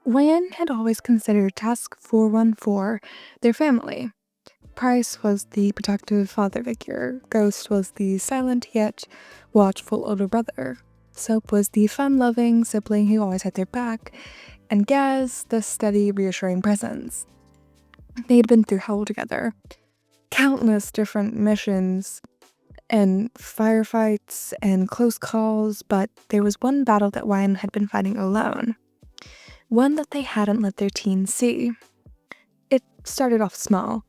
Wan had always considered Task 414 their family. Price was the protective father figure, Ghost was the silent yet watchful older brother, Soap was the fun-loving sibling who always had their back, and Gaz the steady, reassuring presence. They had been through hell together. Countless different missions and firefights and close calls, but there was one battle that Wyan had been fighting alone. One that they hadn't let their team see. It started off small.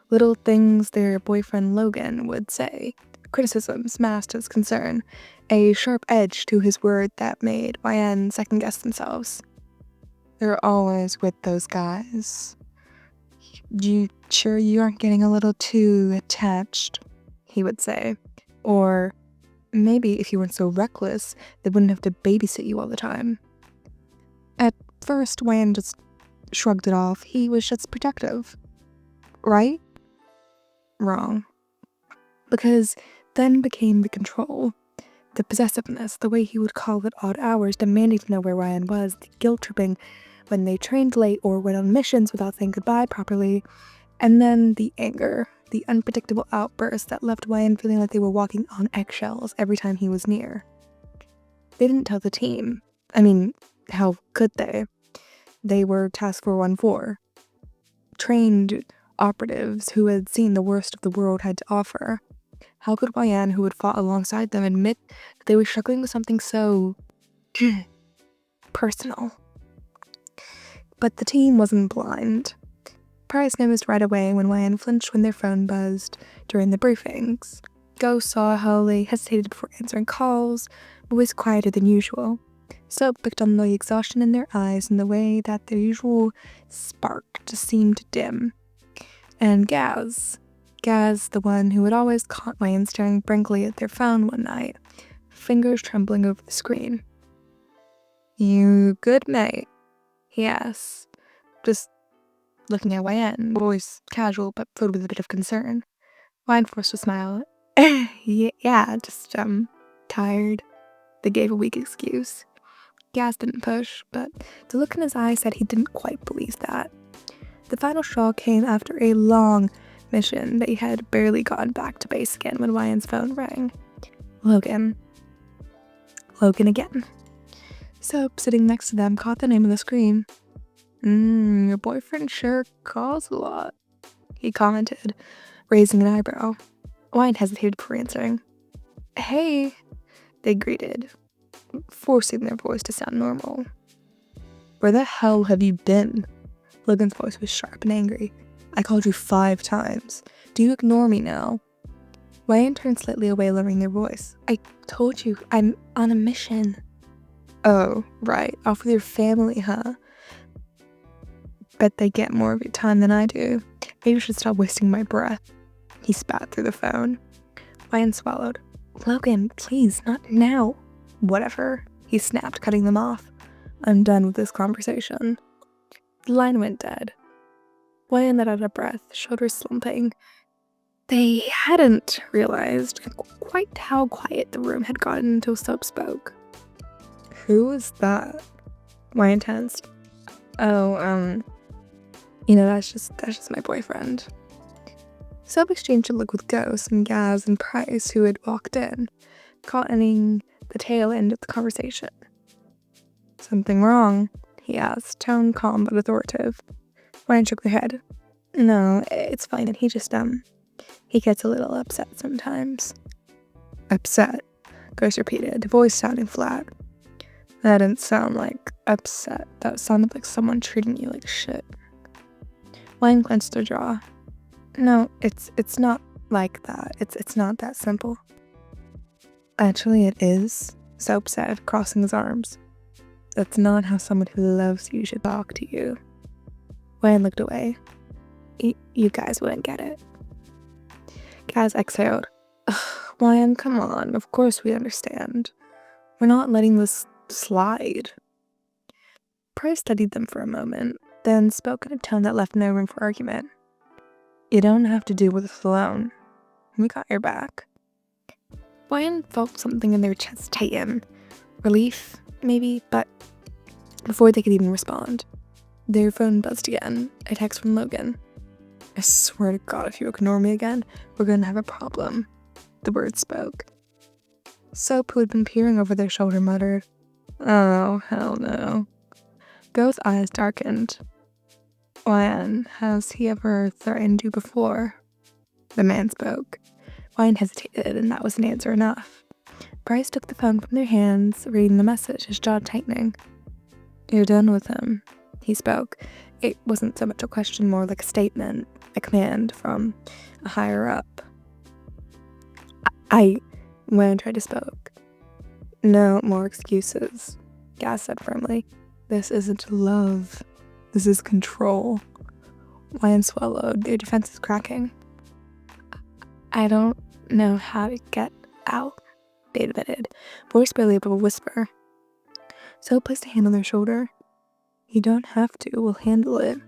Little things their boyfriend Logan would say. Criticisms masked his concern. A sharp edge to his word that made Wyan second-guess themselves. "They're always with those guys. You sure you aren't getting a little too attached?" he would say. Or, "Maybe if you weren't so reckless, they wouldn't have to babysit you all the time." At first, Wyan just shrugged it off. He was just protective. Right? Wrong. Because then became the control. The possessiveness, the way he would call at odd hours, demanding to know where Ryan was, the guilt-tripping when they trained late or went on missions without saying goodbye properly, and then the anger, the unpredictable outbursts that left Ryan feeling like they were walking on eggshells every time he was near. They didn't tell the team. I mean, how could they? They were Task 414. Trained operatives who had seen the worst of the world had to offer. How could Ryan, who had fought alongside them, admit that they were struggling with something so personal? But the team wasn't blind. Price noticed right away when Ryan flinched when their phone buzzed during the briefings. Ghost saw how they hesitated before answering calls, but was quieter than usual. Soap picked on the exhaustion in their eyes and the way that their usual spark just seemed dim. And Gaz, the one who had always caught Ryan staring blankly at their phone one night, fingers trembling over the screen. "You good, mate?" he asked, just looking at Ryan, voice casual but filled with a bit of concern. Ryan forced a smile. Yeah, just, tired." They gave a weak excuse. Gaz didn't push, but the look in his eyes said he didn't quite believe that. The final straw came after a long mission. They had barely gotten back to base again when Ryan's phone rang. Logan again. Soap, sitting next to them, caught the name on the screen. Your boyfriend sure calls a lot," he commented, raising an eyebrow. Ryan hesitated before answering. "Hey," they greeted, forcing their voice to sound normal. "Where the hell have you been?" Logan's voice was sharp and angry. "I called you 5 times. Do you ignore me now?" Ryan turned slightly away, lowering their voice. "I told you, I'm on a mission." "Oh, right. Off with your family, huh? Bet they get more of your time than I do. Maybe you should stop wasting my breath." He spat through the phone. Ryan swallowed. "Logan, please, not now." "Whatever," he snapped, cutting them off. "I'm done with this conversation." The line went dead. Ryan let out a breath, shoulders slumping. They hadn't realized quite how quiet the room had gotten until Soap spoke. "Who is that?" Ryan tensed. "Oh, that's just my boyfriend." Soap exchanged a look with Ghost and Gaz and Price, who had walked in, cautioning the tail end of the conversation. "Something wrong?" he asked, tone calm but authoritative. Ryan shook their head. "No, it's fine, and he gets a little upset sometimes." "Upset?" Ghost repeated, voice sounding flat. "That didn't sound like upset. That sounded like someone treating you like shit." Ryan clenched their jaw. "No, it's not like that. It's not that simple." "Actually, it is," Soap said, crossing his arms. "That's not how someone who loves you should talk to you." Ryan looked away. You guys wouldn't get it." Gaz exhaled. "Ugh, Ryan, come on. Of course we understand. We're not letting this slide." Price studied them for a moment, then spoke in a tone that left no room for argument. "You don't have to deal with this alone. We got your back." Ryan felt something in their chest tighten. Relief, maybe, but before they could even respond, Their phone buzzed again. A text from Logan. I swear to God, if you ignore me again, we're gonna have a problem. The word spoke. Soap, who had been peering over their shoulder, muttered, "Oh, hell no." Go's eyes darkened. "Wyan, has he ever threatened you before?" The man spoke. Wyan hesitated, and that was an answer enough. Bryce took the phone from their hands, reading the message, his jaw tightening. "You're done with him," he spoke. It wasn't so much a question, more like a statement, a command from a higher up. Wyan tried to spoke. "No more excuses," Gas said firmly. "This isn't love. This is control." Wyan swallowed, their defenses cracking. "I don't know how to get out," they admitted, voice barely above a whisper. So placed a hand on their shoulder. "You don't have to, we'll handle it."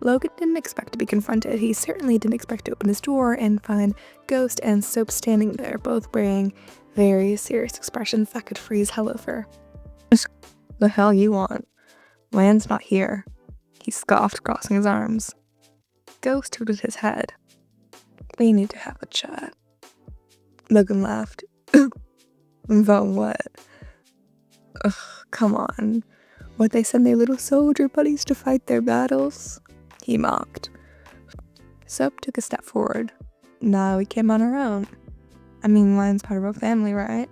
Logan didn't expect to be confronted. He certainly didn't expect to open his door and find Ghost and Soap standing there, both wearing very serious expressions that could freeze hell over. "The hell you want? Wyan's not here," he scoffed, crossing his arms. Ghost hooted his head. "We need to have a chat." Logan laughed. "About what?" "Ugh, come on. Would they send their little soldier buddies to fight their battles?" He mocked. Soap took a step forward. "Nah, we came on our own. I mean, Wyan's part of our family, right?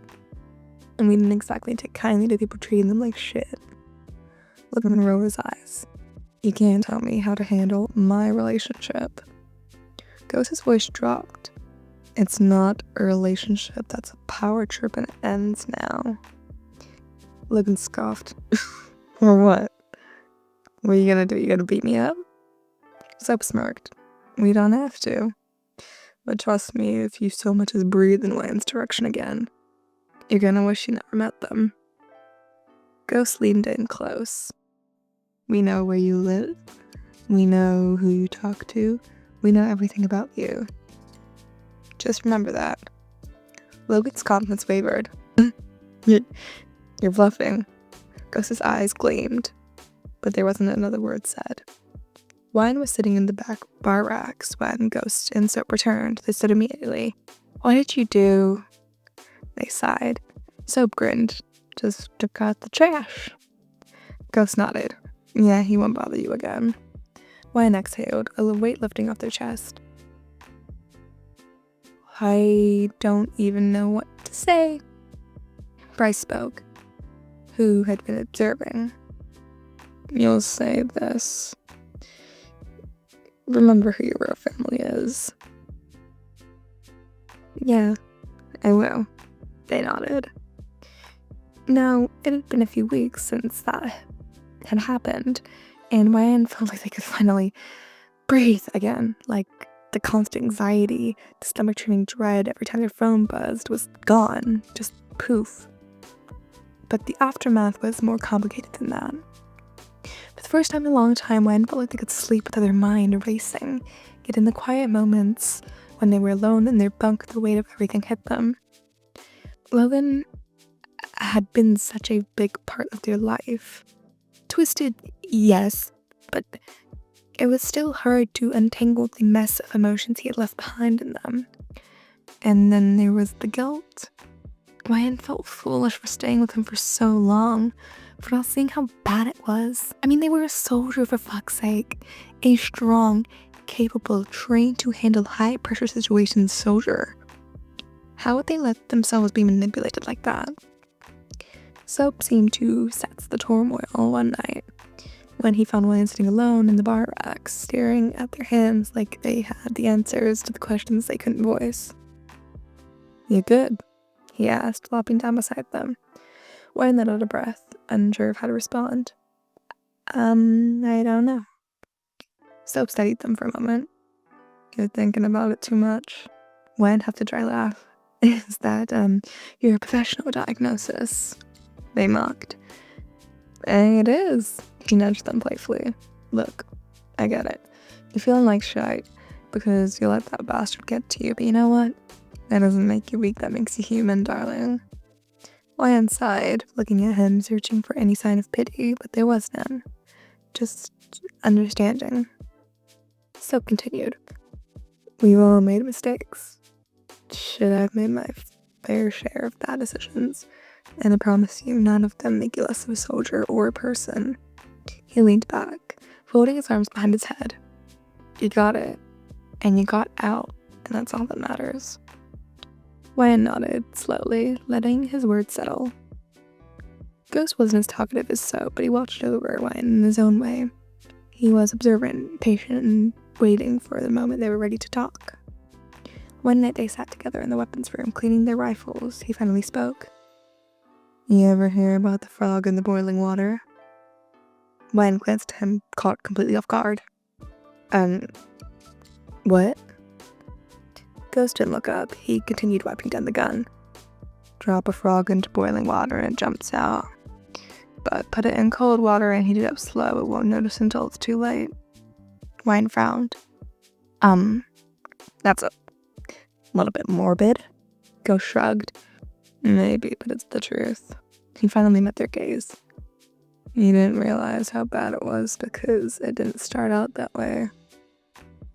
And we didn't exactly take kindly to people treating them like shit." Logan rolled his eyes. "You can't tell me how to handle my relationship." Ghost's voice dropped. "It's not a relationship, that's a power trip and it ends now." Logan scoffed. "Or what? What are you gonna do? You gonna beat me up?" Soap smirked. "We don't have to. But trust me, if you so much as breathe in Wyan's direction again, you're gonna wish you never met them." Ghost leaned in close. "We know where you live. We know who you talk to. We know everything about you. Just remember that." Logan's confidence wavered. "You're bluffing." Ghost's eyes gleamed, but there wasn't another word said. Wyan was sitting in the back bar racks when Ghost and Soap returned. They stood immediately. "What did you do?" They sighed. Soap grinned. "Just took out the trash." Ghost nodded. "Yeah, he won't bother you again." Wyan exhaled, a weight lifting off their chest. "I don't even know what to say." Bryce spoke, who had been observing. "You'll say this. Remember who your real family is." "Yeah, I will." They nodded. Now, it had been a few weeks since that had happened, and Wyan felt like they could finally breathe again. Like, the constant anxiety, the stomach-churning dread every time their phone buzzed was gone. Just poof. But the aftermath was more complicated than that. For the first time in a long time, Wyan felt like they could sleep without their mind racing. Yet in the quiet moments, when they were alone in their bunk, the weight of everything hit them. Logan had been such a big part of their life. Twisted, yes, but it was still hard to untangle the mess of emotions he had left behind in them. And then there was the guilt. Wyan felt foolish for staying with him for so long, for not seeing how bad it was. I mean, they were a soldier, for fuck's sake. A strong, capable, trained to handle high-pressure situations soldier. How would they let themselves be manipulated like that? Soap seemed to sense the turmoil one night, when he found Wyan sitting alone in the bar racks, staring at their hands like they had the answers to the questions they couldn't voice. "You good?" he asked, flopping down beside them. Wyan let out a breath, unsure of how to respond. I don't know." Soap studied them for a moment. "You're thinking about it too much." Wyan had a dry laugh. "Is that, your professional diagnosis?" They mocked. "It is." He nudged them playfully. "Look, I get it. You're feeling like shite because you let that bastard get to you, but you know what? That doesn't make you weak, that makes you human, darling." Ryan sighed, looking at him, searching for any sign of pity, but there was none. Just understanding. So continued. We've all made mistakes. Should I've made my fair share of bad decisions, and I promise you none of them make you less of a soldier or a person. He leaned back, folding his arms behind his head. You got it, and you got out, and that's all that matters. Ryan nodded, slowly, letting his words settle. Ghost wasn't as talkative as So, but he watched over Ryan in his own way. He was observant, patient, and waiting for the moment they were ready to talk. One night they sat together in the weapons room, cleaning their rifles. He finally spoke. You ever hear about the frog in the boiling water? Ryan glanced at him, caught completely off guard. What? Ghost didn't look up. He continued wiping down the gun. Drop a frog into boiling water and it jumps out. But put it in cold water and heat it up slow. It won't notice until it's too late. Ryan frowned. That's a little bit morbid. Ghost shrugged. Maybe, but it's the truth. He finally met their gaze. You didn't realize how bad it was because it didn't start out that way.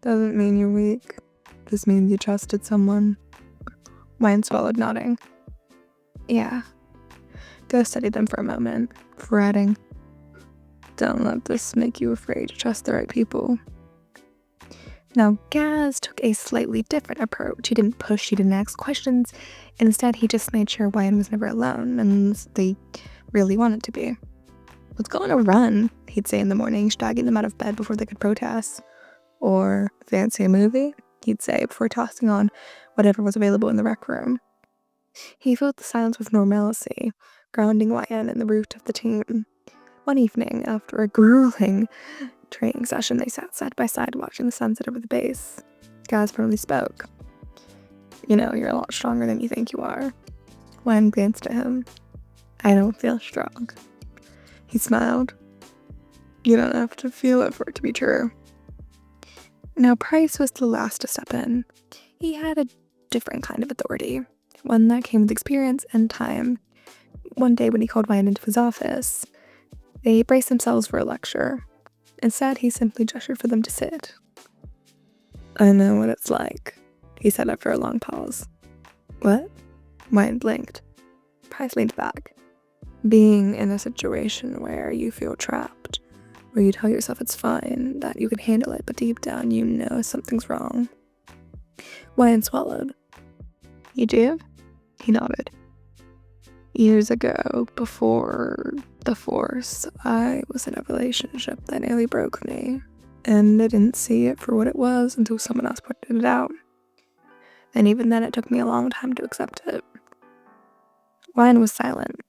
Doesn't mean you're weak. Just means you trusted someone. Ryan swallowed, nodding. Yeah. Ghost studied them for a moment, fretting. Don't let this make you afraid to trust the right people. Now, Gaz took a slightly different approach. He didn't push, he didn't ask questions. Instead, he just made sure Ryan was never alone, and they really wanted to be. Let's go on a run, he'd say in the morning, dragging them out of bed before they could protest. Or fancy a movie, he'd say before tossing on whatever was available in the rec room. He filled the silence with normalcy, grounding Ryan in the root of the team. One evening, after a grueling training session, they sat side by side watching the sunset over the base. Gaz finally spoke. You know, you're a lot stronger than you think you are. Ryan glanced at him. I don't feel strong. He smiled. You don't have to feel it for it to be true. Now, Price was the last to step in. He had a different kind of authority, one that came with experience and time. One day when he called Ryan into his office, they braced themselves for a lecture. Instead, he simply gestured for them to sit. I know what it's like, he said after a long pause. What? Ryan blinked. Price leaned back. Being in a situation where you feel trapped, where you tell yourself it's fine, that you can handle it, but deep down you know something's wrong. Ryan swallowed. You do? He nodded. Years ago, before the Force, I was in a relationship that nearly broke me, and I didn't see it for what it was until someone else pointed it out. And even then, it took me a long time to accept it. Ryan was silent.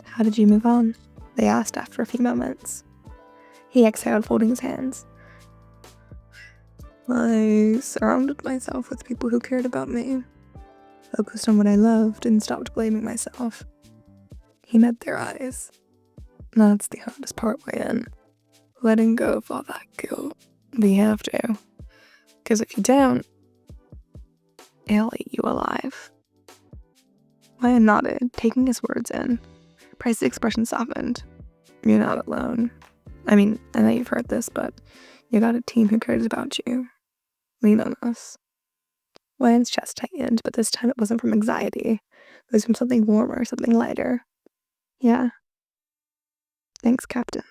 How did you move on? They asked after a few moments. He exhaled, folding his hands. I surrounded myself with people who cared about me, focused on what I loved, and stopped blaming myself. He met their eyes. That's the hardest part, Ryan. Letting go of all that guilt. We have to. Because if you don't, it'll eat you alive. Ryan nodded, taking his words in. Price's expression softened. You're not alone. I mean, I know you've heard this, but you got a team who cares about you. Lean on us. Ryan's chest tightened, but this time it wasn't from anxiety. It was from something warmer, something lighter. Yeah. Thanks, Captain.